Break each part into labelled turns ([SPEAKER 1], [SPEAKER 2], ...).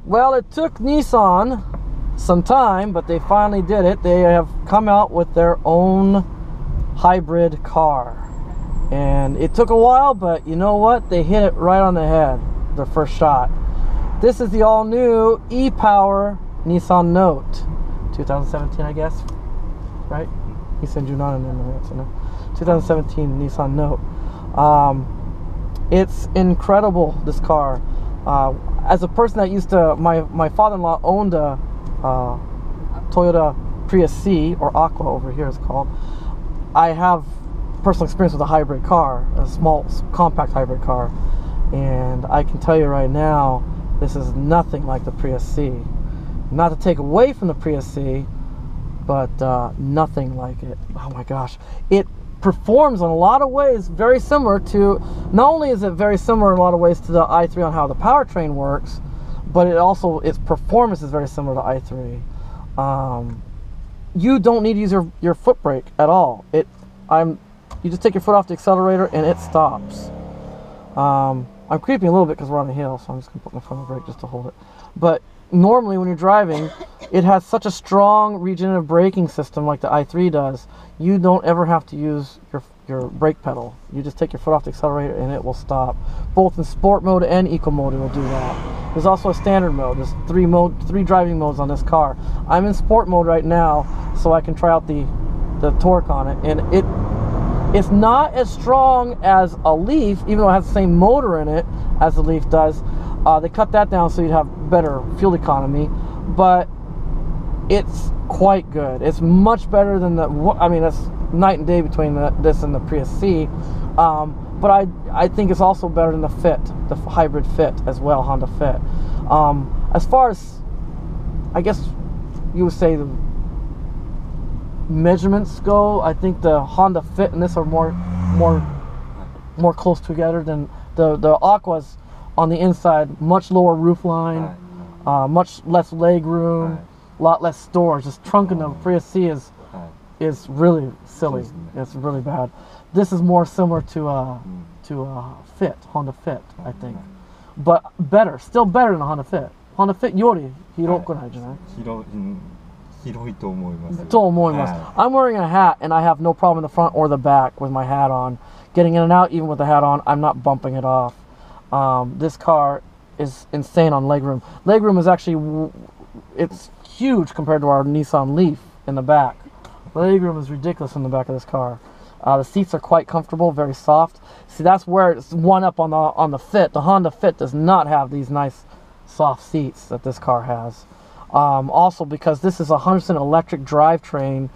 [SPEAKER 1] Well, it took Nissan some time, but they finally did it. They have come out with their own hybrid car. And it took a while, but you know what? They hit it right on the head, their first shot. This is the all-new e-Power Nissan Note. 2017, I guess, right? Nissan Junon and then 2017 Nissan Note. It's incredible, this car. As a person that used to, my father-in-law owned a Toyota Prius C, or Aqua over here it's called. I have personal experience with a hybrid car, a small, compact hybrid car, and I can tell you right now, this is nothing like the Prius C. Not to take away from the Prius C, but nothing like it. Oh my gosh. It performs in a lot of ways very similar to, not only is it very similar in a lot of ways to the i3 on how the powertrain works, but it also, its performance is very similar to i3. You don't need to use your foot brake at all. You just take your foot off the accelerator and it stops. I'm creeping a little bit because we're on a hill, so I'm just going to put my foot on the brake just to hold it. But normally when you're driving, it has such a strong regenerative braking system like the i3 does. You don't ever have to use your brake pedal. You just take your foot off the accelerator and it will stop. Both in sport mode and eco mode it will do that. There's also a standard mode. There's three driving modes on this car. I'm in sport mode right now, so I can try out the torque on it, and it's not as strong as a Leaf, even though it has the same motor in it as the Leaf does. They cut that down so you'd have better fuel economy, but it's quite good. It's much better than I mean, that's night and day between this and the Prius C. But I think it's also better than the Fit, the hybrid Fit as well, Honda Fit. As far as, I guess you would say, the measurements go, I think the Honda Fit and this are more close together than the Aquas. On the inside, much lower roof line, much less leg room, a lot less storage. This trunk in the Prius C is really silly. It's really bad. This is more similar to Fit, Honda Fit, I think, but better, still better than the Honda Fit. Honda Fit より広くないじゃない？
[SPEAKER 2] 広いと思います。
[SPEAKER 1] と思います。I'm wearing a hat and I have no problem in the front or the back with my hat on. Getting in and out, even with the hat on, I'm not bumping it off. This car is insane on legroom. Legroom is actually, it's huge compared to our Nissan Leaf in the back. Legroom is ridiculous in the back of this car. The seats are quite comfortable, very soft. See, that's where it's one up on the Fit. The Honda Fit does not have these nice soft seats that this car has. Also, because this is a 100% electric drivetrain,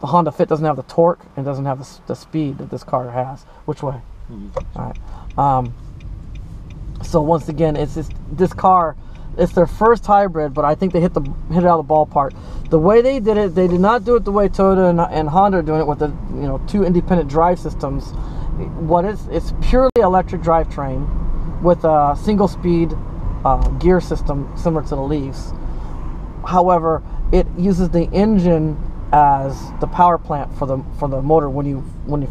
[SPEAKER 1] the Honda Fit doesn't have the torque and doesn't have the speed that this car has. Which way? All right. So once again, it's just, this car, it's their first hybrid, but I think they hit it out of the ballpark. The way they did it, they did not do it the way Toyota and Honda are doing it with the two independent drive systems. It's purely electric drivetrain with a single speed gear system similar to the Leafs. However, it uses the engine as the power plant for the motor. When you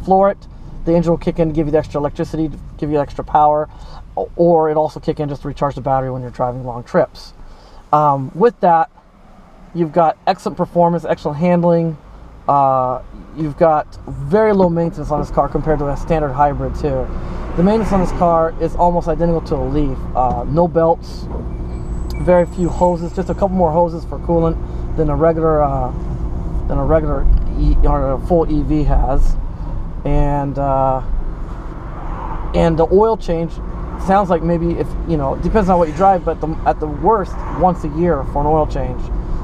[SPEAKER 1] floor it, the engine will kick in to give you the extra electricity, to give you extra power, or it also kick in just to recharge the battery when you're driving long trips. With that, you've got excellent performance, excellent handling. You've got very low maintenance on this car compared to a standard hybrid too. The maintenance on this car is almost identical to a Leaf. No belts, very few hoses, just a couple more hoses for coolant than a regular or a full EV has. And the oil change sounds like maybe, if it depends on what you drive, but at the worst, once a year for an oil change.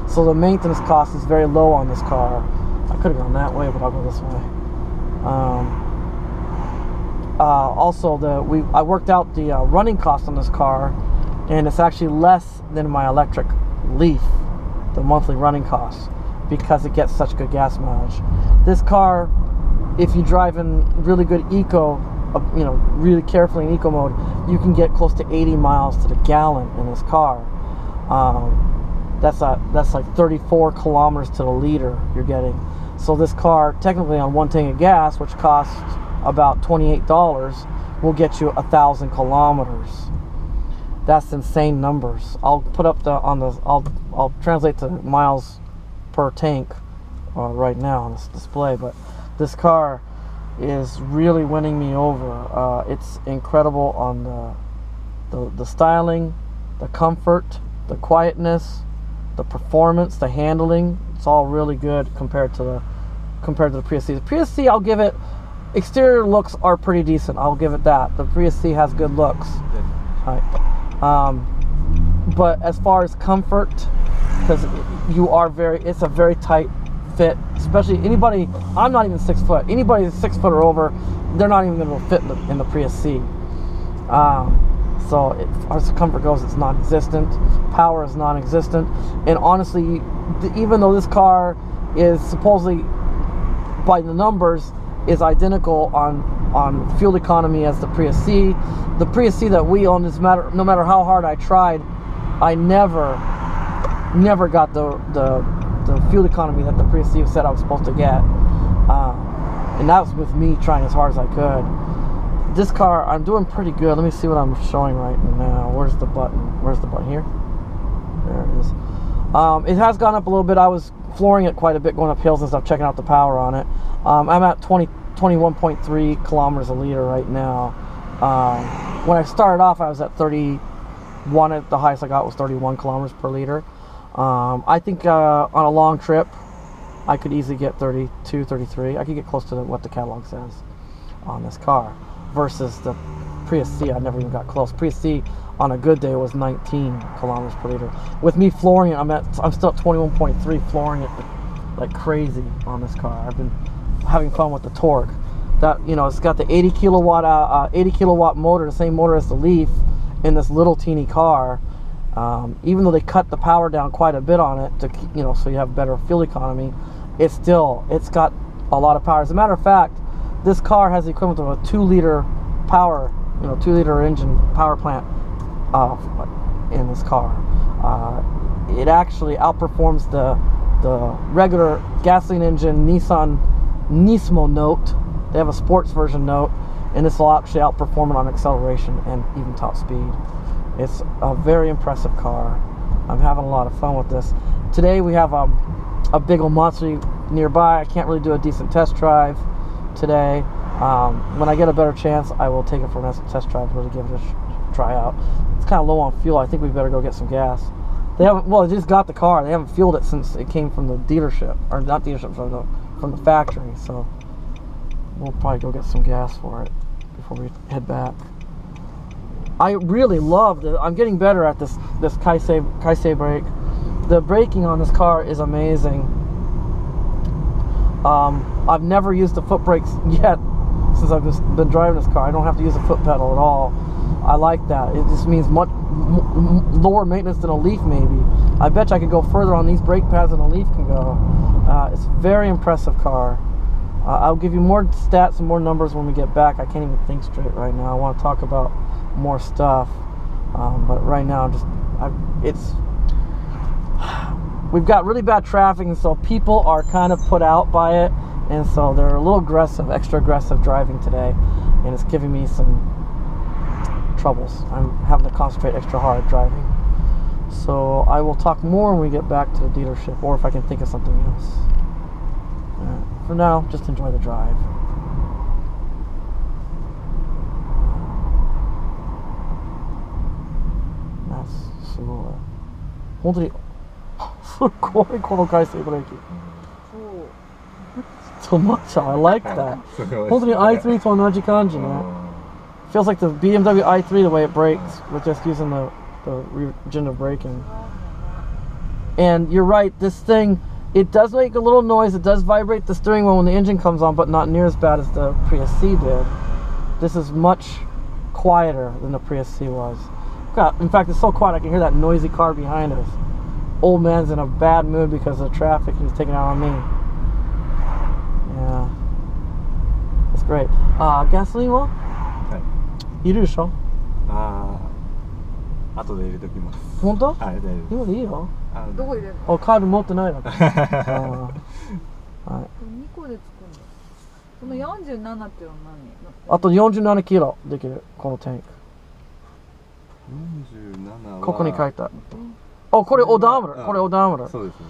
[SPEAKER 1] So the maintenance cost is very low on this car. I could have gone that way, but I'll go this way. Also, I worked out the running cost on this car, and it's actually less than my electric Leaf, the monthly running cost, because it gets such good gas mileage. This car, if you drive in really good eco, really carefully in eco mode, you can get close to 80 miles to the gallon in this car. That's like 34 kilometers to the liter you're getting. So this car, technically on one tank of gas, which costs about $28, will get you 1,000 kilometers. That's insane numbers. I'll put up I'll translate to miles per tank right now on this display, but this car is really winning me over. It's incredible on the styling, the comfort, the quietness, the performance, the handling. It's all really good compared to the Prius C. The Prius C, I'll give it, exterior looks are pretty decent. I'll give it that. The Prius C has good looks. Right. But as far as comfort, because it's a very tight fit, especially anybody, I'm not even 6 foot. Anybody that's 6 foot or over, they're not even going to fit in the Prius C. So as far as comfort goes, it's non-existent. Power is non-existent. And honestly, even though this car is supposedly, by the numbers, is identical on fuel economy as the Prius C, the Prius C that we own, no matter how hard I tried, I never got the fuel economy that the Prius C said I was supposed to get. And that was with me trying as hard as I could. This car, I'm doing pretty good. Let me see what I'm showing right now. Where's the button? Where's the button? Here? There it is. It has gone up a little bit. I was flooring it quite a bit, going up hills and stuff, checking out the power on it. I'm at 21.3 kilometers a liter right now. When I started off, I was at 31. At the highest I got was 31 kilometers per liter. I think on a long trip, I could easily get 32, 33. I could get close to what the catalog says on this car. Versus the Prius C, I never even got close. Prius C on a good day was 19 kilometers per liter. With me flooring it, I'm still at 21.3, flooring it like crazy on this car. I've been having fun with the torque. That, it's got the 80 kilowatt motor, the same motor as the Leaf in this little teeny car. Even though they cut the power down quite a bit on it to so you have better fuel economy, it's got a lot of power. As a matter of fact, this car has the equivalent of a 2-liter power, 2-liter engine power plant in this car. It actually outperforms the regular gasoline engine Nissan Nismo Note. They have a sports version Note, and this will actually outperform it on acceleration and even top speed. It's a very impressive car. I'm having a lot of fun with this. Today we have a big old monster nearby. I can't really do a decent test drive today. When I get a better chance, I will take it for a test drive, really give it a try out. It's kind of low on fuel. I think we better go get some gas. They just got the car. They haven't fueled it since it came from the dealership, or not dealership, from the factory. So we'll probably go get some gas for it before we head back. I really love I'm getting better at this Kaisei brake. The braking on this car is amazing. I've never used the foot brakes yet since I've been driving this car. I don't have to use a foot pedal at all. I like that. It just means much lower maintenance than a Leaf maybe. I bet you I could go further on these brake pads than a Leaf can go. It's a very impressive car. I'll give you more stats and more numbers when we get back. I can't even think straight right now. I want to talk about more stuff, but right now we've got really bad traffic, and so people are kind of put out by it, and so they're a little extra aggressive driving today, and it's giving me some troubles. I'm having to concentrate extra hard driving. So I will talk more when we get back to the dealership, or if I can think of something else. For now, just enjoy the drive. That's すごい。本当にすごいこの回生ブレーキ。So much. I like that. 本当に i3 と同じ感じね。Feels like the BMW i3 the way it brakes with just using the regenerative braking. And you're right, this thing, it does make a little noise, it does vibrate the steering wheel when the engine comes on, but not near as bad as the Prius C did. This is much quieter than the Prius C was. God, in fact, it's so quiet I can hear that noisy car behind us. Old man's in a bad mood because of the traffic he's taking out on me. Yeah. That's great. Gasoline は? いるでしょ?
[SPEAKER 2] 後で入れておきます。
[SPEAKER 1] 本当?
[SPEAKER 2] はい、大丈夫です。
[SPEAKER 1] 今でいいよ。
[SPEAKER 3] どこ入れるの？
[SPEAKER 1] カード持ってないの。はい。
[SPEAKER 3] 2個で作るの。その47っていうのは何？
[SPEAKER 1] あと47キロできるこのタンク。
[SPEAKER 2] 47は
[SPEAKER 1] ここに書いた。Oh, これオダーメーター。これオダーメーター。
[SPEAKER 2] そうですね。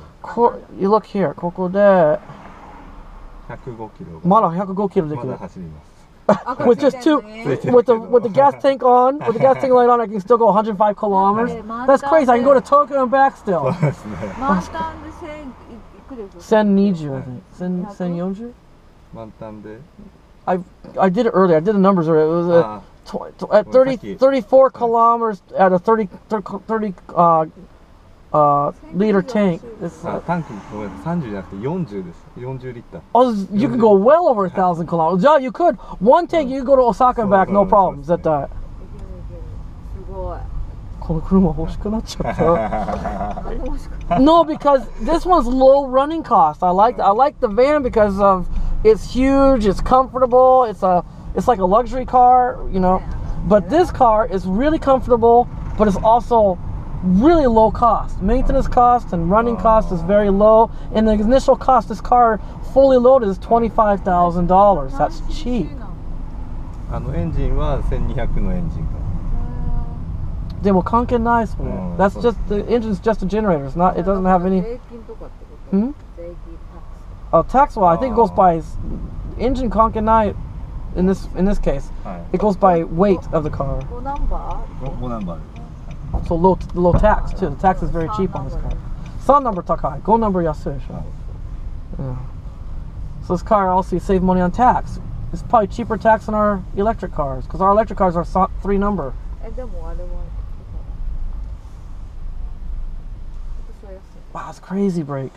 [SPEAKER 1] You look here. ここで
[SPEAKER 2] 105キロ。
[SPEAKER 1] まだ105キロできる。
[SPEAKER 2] まだ走ります。
[SPEAKER 1] With just two, with the gas tank on, with the gas tank light on, I can still go 105 kilometers. That's crazy. I can go to Tokyo and back
[SPEAKER 2] そ
[SPEAKER 1] still.
[SPEAKER 2] うですね。
[SPEAKER 3] 満タンで1000いくですか？
[SPEAKER 1] 1020, I think. 1040?
[SPEAKER 2] 満タンで。
[SPEAKER 1] I did it earlier. I did the numbers earlier. It was
[SPEAKER 2] あ
[SPEAKER 1] at 34 kilometers at a 30 liter tank. It's
[SPEAKER 2] タンクごめんなさい、30じゃなくて40です。40リッター。
[SPEAKER 1] oh, you can go well over 1,000 kilometers. Yeah, you could. One tank, you could go to Osaka and back, no problems. That
[SPEAKER 3] いけるいける。すごい。
[SPEAKER 1] この車欲しくなっちゃった。
[SPEAKER 3] 何でもしか。
[SPEAKER 1] No, because this one's low running cost. I like the van because of it's huge, it's comfortable, it's like a luxury car, you know. But this car is really comfortable, but it's also really low cost. Maintenance cost and running cost is very low, and the initial cost this car fully loaded is $25,000. That's cheap.
[SPEAKER 2] エンジンは1200のエンジンか。
[SPEAKER 1] でも関係ないですもんね。That's just the engine's just a generator. It doesn't have any.
[SPEAKER 3] 税金とかってこと？
[SPEAKER 1] Hmm?
[SPEAKER 3] 税金タックス。
[SPEAKER 1] Tax law, I think it goes by engine conkenai in this case.
[SPEAKER 2] はい。
[SPEAKER 1] It goes by weight of the car.
[SPEAKER 3] 5ナンバー？
[SPEAKER 2] 5ナンバー。
[SPEAKER 1] So low tax too. The tax is very cheap on this car. 3 number takai, 5 number yasui. Yeah. So this car also you save money on tax. It's probably cheaper tax than our electric cars because our electric cars are 3 number.
[SPEAKER 3] でもあれは。私は安い。
[SPEAKER 1] Wow, it's crazy brake.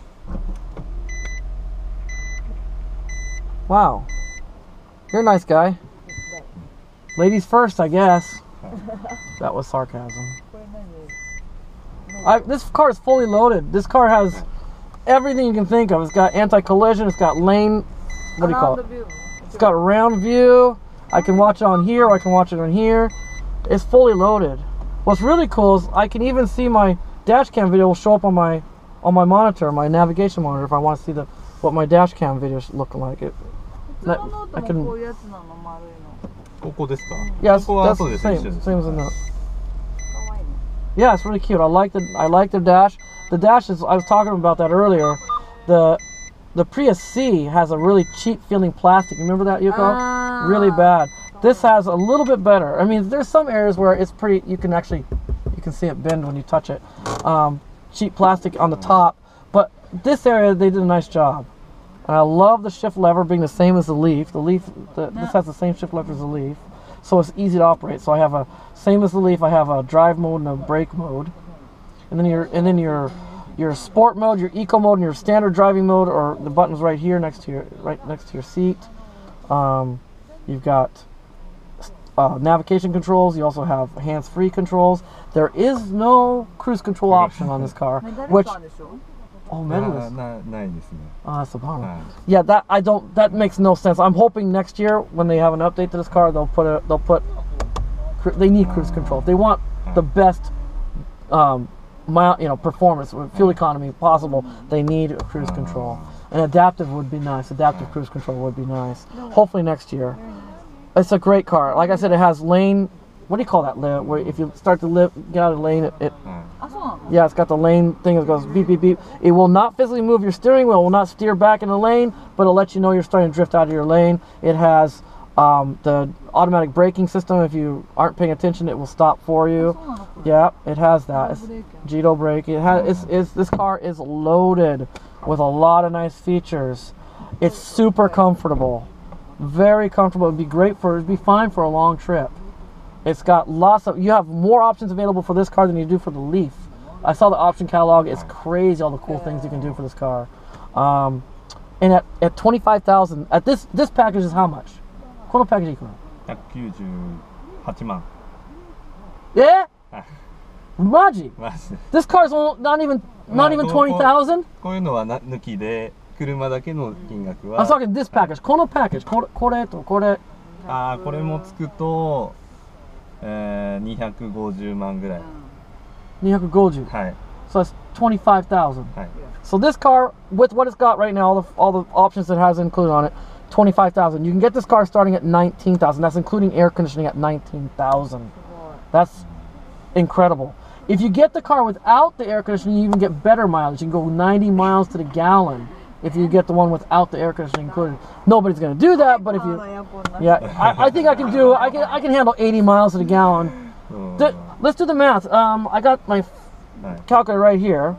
[SPEAKER 1] Wow. You're a nice guy. Ladies first, I guess. That was sarcasm.
[SPEAKER 3] これ何？
[SPEAKER 1] This car is fully loaded. This car has everything you can think of. It's got anti-collision. It's got lane. What do you call it? It's got a round view. I can watch it on here. Or I can watch it on here. It's fully loaded. What's really cool is I can even see my dash cam video will show up on my monitor, my navigation monitor, if I want to see what my dash cam videos look like. It.
[SPEAKER 3] 普通のノートもこういうやつなの丸いの。
[SPEAKER 2] ここですか？
[SPEAKER 1] Yeah,
[SPEAKER 2] ここは
[SPEAKER 1] that's
[SPEAKER 2] そう
[SPEAKER 1] the
[SPEAKER 2] です。
[SPEAKER 1] same.
[SPEAKER 2] 一緒です。
[SPEAKER 1] Same as in that.
[SPEAKER 3] 可愛いね。
[SPEAKER 1] Yeah, it's really cute. I like the dash. The dash is I was talking about that earlier. The Prius C has a really cheap feeling plastic. You remember that, Yuko?
[SPEAKER 3] Ah.
[SPEAKER 1] Really bad. This has a little bit better. I mean, there's some areas where it's pretty. You can see it bend when you touch it. Cheap plastic on the top, but this area they did a nice job. And I love the shift lever being the same as the Leaf. This has the same shift lever as the Leaf, so it's easy to operate. So I have same as the Leaf. I have a drive mode and a brake mode, and then your sport mode, your eco mode, and your standard driving mode, or the buttons right here next to your seat. You've got navigation controls. You also have hands-free controls. There is no cruise control option on this car, which
[SPEAKER 3] メダルさんでしょ？
[SPEAKER 1] oh, medalist.
[SPEAKER 2] ないですね。
[SPEAKER 1] Oh, that's a bummer.
[SPEAKER 2] はい。
[SPEAKER 1] Yeah, that makes no sense. I'm hoping next year when they have an update to this car, they need cruise control. If they want the best performance, fuel economy possible, they need a cruise control. And adaptive would be nice. Adaptive cruise control would be nice. Hopefully next year. It's a great car. Like I said, it has lane. What do you call that? Where if you start to get out of the lane, it
[SPEAKER 3] あ、そうなの？
[SPEAKER 1] yeah, it's got the lane thing that goes beep beep beep. It will not physically move your steering wheel. It will not steer back in the lane, but it'll let you know you're starting to drift out of your lane. It has the automatic braking system. If you aren't paying attention, it will stop for you. Yeah, it has that. It's Jito brake. It has. This car is loaded with a lot of nice features. It's super comfortable, very comfortable. It'd be fine for a long trip. It's got you have more options available for this car than you do for the Leaf. I saw the option catalog. It's crazy all the cool things you can do for this car. And at 25,000, at this package is how much? この package いくら？
[SPEAKER 2] 198万。
[SPEAKER 1] Yeah?
[SPEAKER 2] はい。
[SPEAKER 1] Maji?
[SPEAKER 2] マジで。
[SPEAKER 1] This car's not even 20,000?
[SPEAKER 2] こういうのは抜きで車だけの金額
[SPEAKER 1] I'm
[SPEAKER 2] は。
[SPEAKER 1] talking this package. この package. これとこれ。
[SPEAKER 2] ああ、これもつくと、250万ぐらい。
[SPEAKER 1] 250.
[SPEAKER 2] はい。
[SPEAKER 1] So that's 25,000.
[SPEAKER 2] はい。
[SPEAKER 1] So this car, with what it's got right now, all the options it has included on it, 25,000. You can get this car starting at 19,000. That's including air conditioning at 19,000. That's incredible. If you get the car without the air conditioning, you even get better mileage. You can go 90 miles to the gallon if you get the one without the air conditioning included. Nobody's going to do that, but if you, yeah, I think I can do. I can handle 80 miles to the gallon. Let's do the math. I got my calculator right here.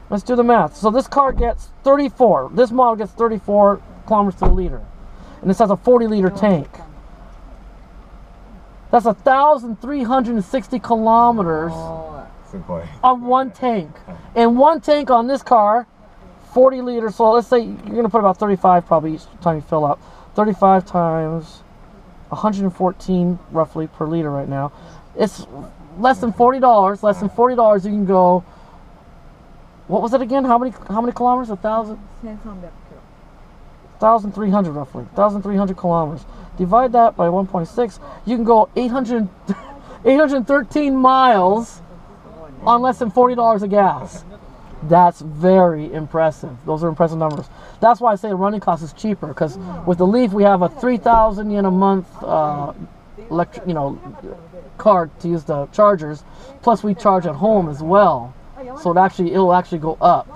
[SPEAKER 1] Let's do the math. So this car gets 34. This model gets 34 kilometers to the liter, and this has a 40-liter tank. That's 1,360 kilometers on one tank. And one tank on this car, 40 liters. So let's say you're going to put about 35 probably each time you fill up. 35 times 114 roughly per liter right now. It's less than $40. Less than $40 you can go. What was it again? How many kilometers? 1,300 roughly. 1,300 kilometers. Divide that by 1.6. You can go 813 miles on less than $40 of gas. That's very impressive. Those are impressive numbers. That's why I say the running cost is cheaper, because with the Leaf we have a 3,000 yen a month card to use the chargers. Plus we charge at home as well, so it'll actually go up.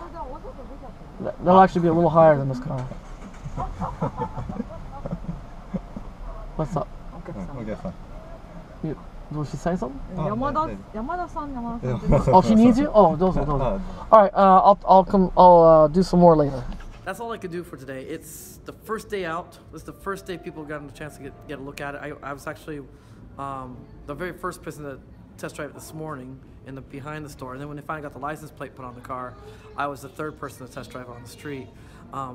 [SPEAKER 1] That'll actually be a little higher than this car. What's up? Will she say something? Oh, she needs you? Oh, those. All right, I'll come. I'll do some more later. That's all I could do for today. It's the first day out. This is the first day people got a chance to get a look at it. I was actually the very first person to test drive it this morning behind the store, and then when they finally got the license plate put on the car, I was the third person to test drive it on the street.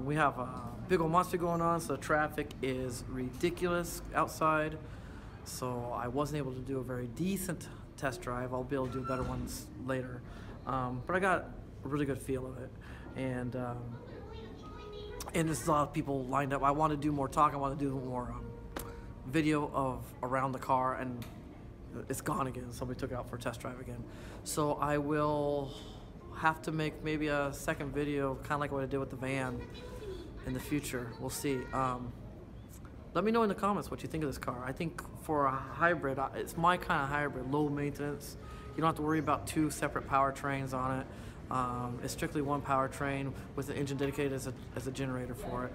[SPEAKER 1] We have a big old monster going on, so the traffic is ridiculous outside. So I wasn't able to do a very decent test drive. I'll be able to do better ones later. But I got a really good feel of it. And there's a lot of people lined up. I want to do more talk. I want to do more video of around the car, and it's gone again. Somebody took it out for a test drive again. So I will have to make maybe a second video, kind of like what I did with the van in the future. We'll see. Let me know in the comments what you think of this car. I think for a hybrid, it's my kind of hybrid, low maintenance. You don't have to worry about two separate powertrains on it. It's strictly one powertrain with an engine dedicated as a generator for it.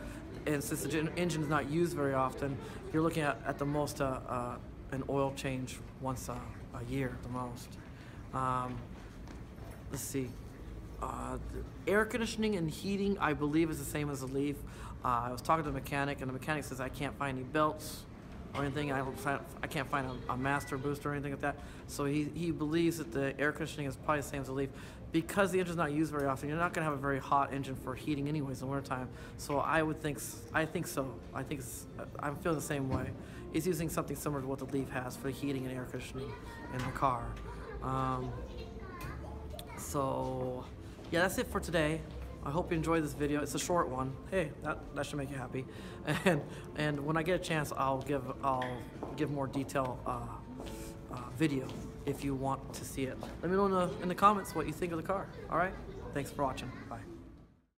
[SPEAKER 1] And since the engine is not used very often, you're looking at the most an oil change once a year at the most. Let's see. Air conditioning and heating, I believe, is the same as the Leaf. I was talking to the mechanic, and the mechanic says I can't find any belts or anything. I can't find a master booster or anything like that. So he believes that the air conditioning is probably the same as the Leaf. Because the engine's not used very often, you're not going to have a very hot engine for heating anyways in the wintertime. So I think so. I'm feeling the same way. He's using something similar to what the Leaf has for the heating and air conditioning in the car. So yeah, that's it for today. I hope you enjoyed this video. It's a short one. Hey, that should make you happy. And when I get a chance, I'll give more detail video if you want to see it. Let me know in the comments what you think of the car. All right? Thanks for watching.